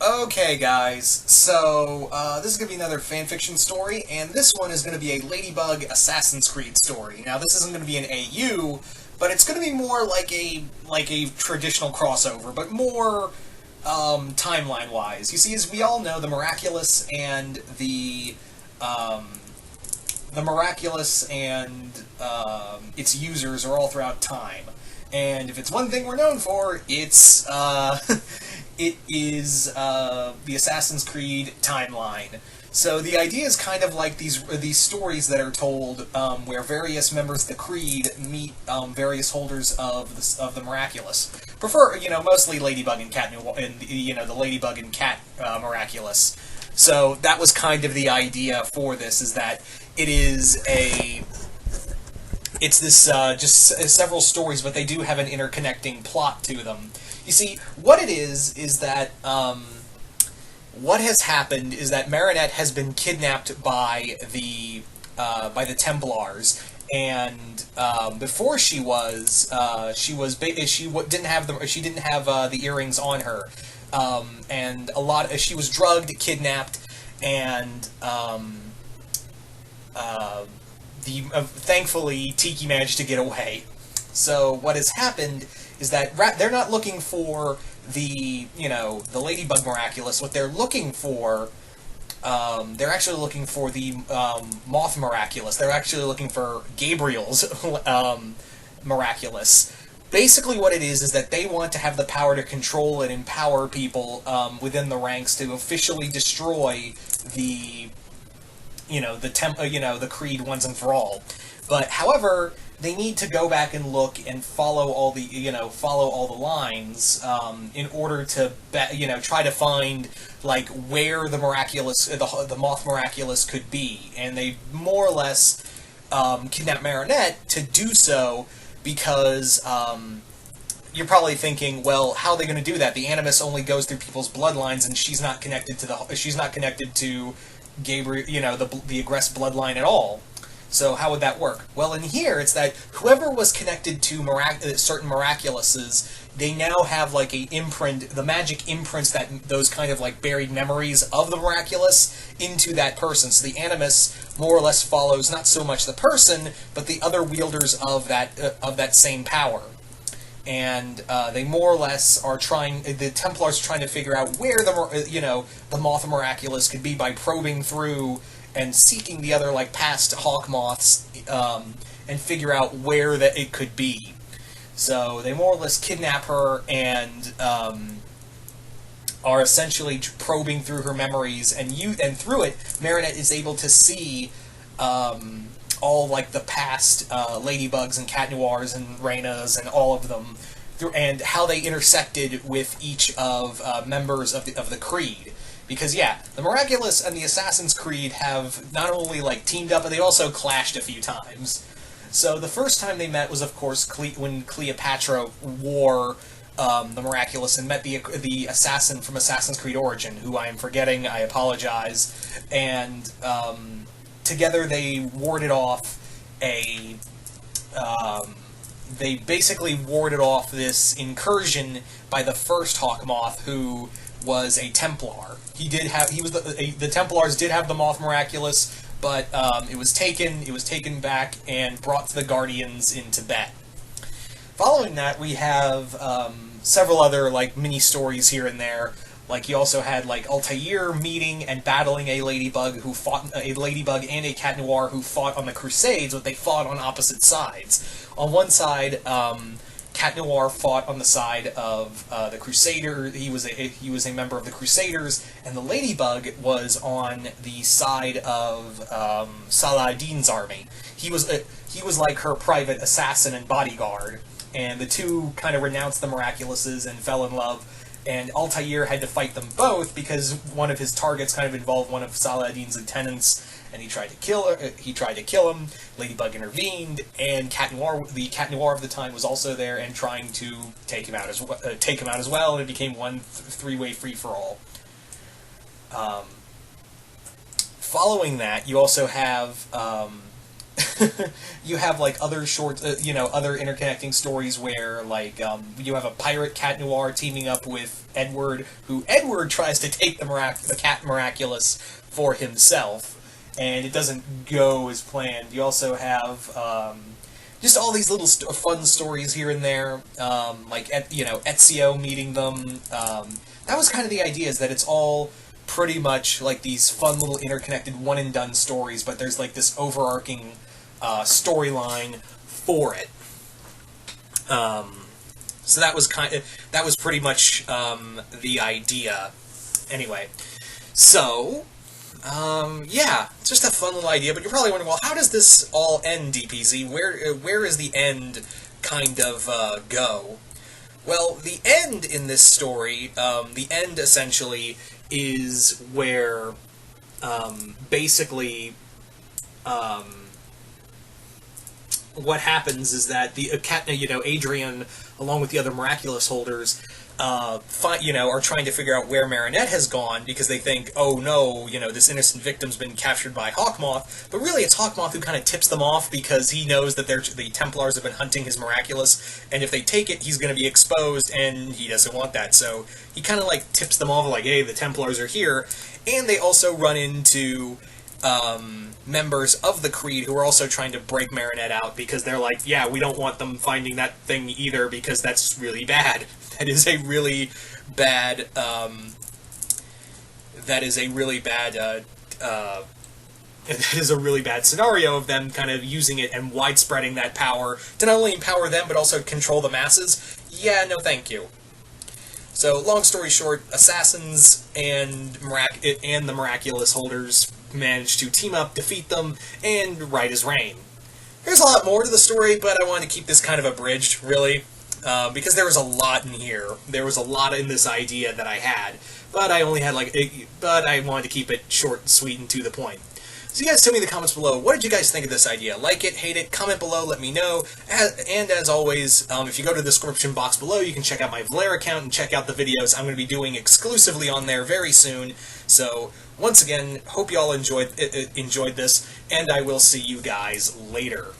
Okay, guys, so this is going to be another fanfiction story, and this one is going to be a Ladybug Assassin's Creed story. Now, this isn't going to be an AU, but it's going to be more like a traditional crossover, but more timeline-wise. You see, as we all know, the Miraculous and its users are all throughout time. And if it's one thing we're known for, it's it is the Assassin's Creed timeline. So the idea is kind of like these stories that are told where various members of the Creed meet various holders of the Miraculous. Mostly Ladybug and Cat, and the Ladybug and Cat Miraculous. So that was kind of the idea for this, is that it's this just several stories, but they do have an interconnecting plot to them. You see, what it is that what has happened is that Marinette has been kidnapped by the Templars, and before she didn't have the earrings on her, and she was drugged, kidnapped, and thankfully Tiki managed to get away. So what has happened is that they're not looking for the Ladybug Miraculous. What they're looking for, they're actually looking for the Moth Miraculous. They're actually looking for Gabriel's Miraculous. Basically what it is that they want to have the power to control and empower people within the ranks to officially destroy the Creed once and for all. But however, they need to go back and look and follow all the lines in order to try to find where the Moth Miraculous could be, and they more or less kidnap Marinette to do so, because you're probably thinking, well, how are they going to do that? The Animus only goes through people's bloodlines, and she's not connected to Gabriel, the Aggress bloodline at all. So how would that work? Well, in here, it's that whoever was connected to certain Miraculouses, they now have a imprint, the magic imprints those kind of buried memories of the Miraculous into that person. So the Animus more or less follows not so much the person, but the other wielders of that same power. And they more or less are the Templars trying to figure out where the Moth Miraculous could be by probing through and seeking the other past Hawk Moths and figure out where it could be. So they more or less kidnap her and are essentially probing through her memories, and through it, Marinette is able to see all the past Ladybugs and Cat Noirs and Reynas and all of them, and how they intersected with each of members of the Creed. Because yeah, the Miraculous and the Assassin's Creed have not only teamed up, but they also clashed a few times. So the first time they met was, of course, when Cleopatra wore the Miraculous and met the assassin from Assassin's Creed Origin, who I am forgetting. I apologize. And together they warded off they basically warded off this incursion by the first Hawkmoth, who was a Templar. The Templars did have the Moth Miraculous, but it was taken back and brought to the Guardians in Tibet. Following that, we have several other mini stories here and there. You also had Altair meeting and battling a Ladybug and a Cat Noir who fought on the Crusades, but they fought on opposite sides. On one side, Cat Noir fought on the side of the Crusader. He was a member of the Crusaders, and the Ladybug was on the side of Salah ad-Din's army. He was like her private assassin and bodyguard, and the two kind of renounced the Miraculouses and fell in love. And Altair had to fight them both because one of his targets kind of involved one of Salah ad-Din's lieutenants, and he tried to kill him. Ladybug intervened, and the Cat Noir of the time was also there and trying to take him out as well, and it became one three-way free-for-all. Following that, you also have you have like other short, other interconnecting stories where like you have a pirate cat noir teaming up with Edward, who Edward tries to take the cat miraculous for himself, and it doesn't go as planned. You also have just all these little fun stories here and there, like Ezio meeting them. That was kind of the idea, is that it's all pretty much like these fun little interconnected one and done stories, but there's like this overarching storyline for it. So that was pretty much the idea. Anyway, so yeah, it's just a fun little idea. But you're probably wondering, well, how does this all end, DPZ? Where is the end kind of go? Well, the end in this story, the end essentially is where basically what happens is that Adrian, along with the other miraculous holders, are trying to figure out where Marinette has gone, because they think, oh no, this innocent victim's been captured by Hawkmoth, but really it's Hawkmoth who kind of tips them off, because he knows that the Templars have been hunting his miraculous, and if they take it, he's going to be exposed, and he doesn't want that, so he kind of like tips them off, like, hey, the Templars are here, and they also run into members of the Creed who are also trying to break Marinette out, because they're like, yeah, we don't want them finding that thing either, because that's really bad. That is a really bad, that is a really bad scenario of them kind of using it and widespreading that power to not only empower them, but also control the masses. Yeah, no thank you. So, long story short, Assassins and the Miraculous holders manage to team up, defeat them, and right as rain. There's a lot more to the story, but I wanted to keep this kind of abridged, really, because there was a lot in here. There was a lot in this idea that I had, but I only had but I wanted to keep it short and sweet and to the point. So you guys tell me in the comments below, what did you guys think of this idea? Like it, hate it, comment below, let me know. And as always, if you go to the description box below, you can check out my Vlare account and check out the videos I'm going to be doing exclusively on there very soon. So, once again, hope you all enjoyed this, and I will see you guys later.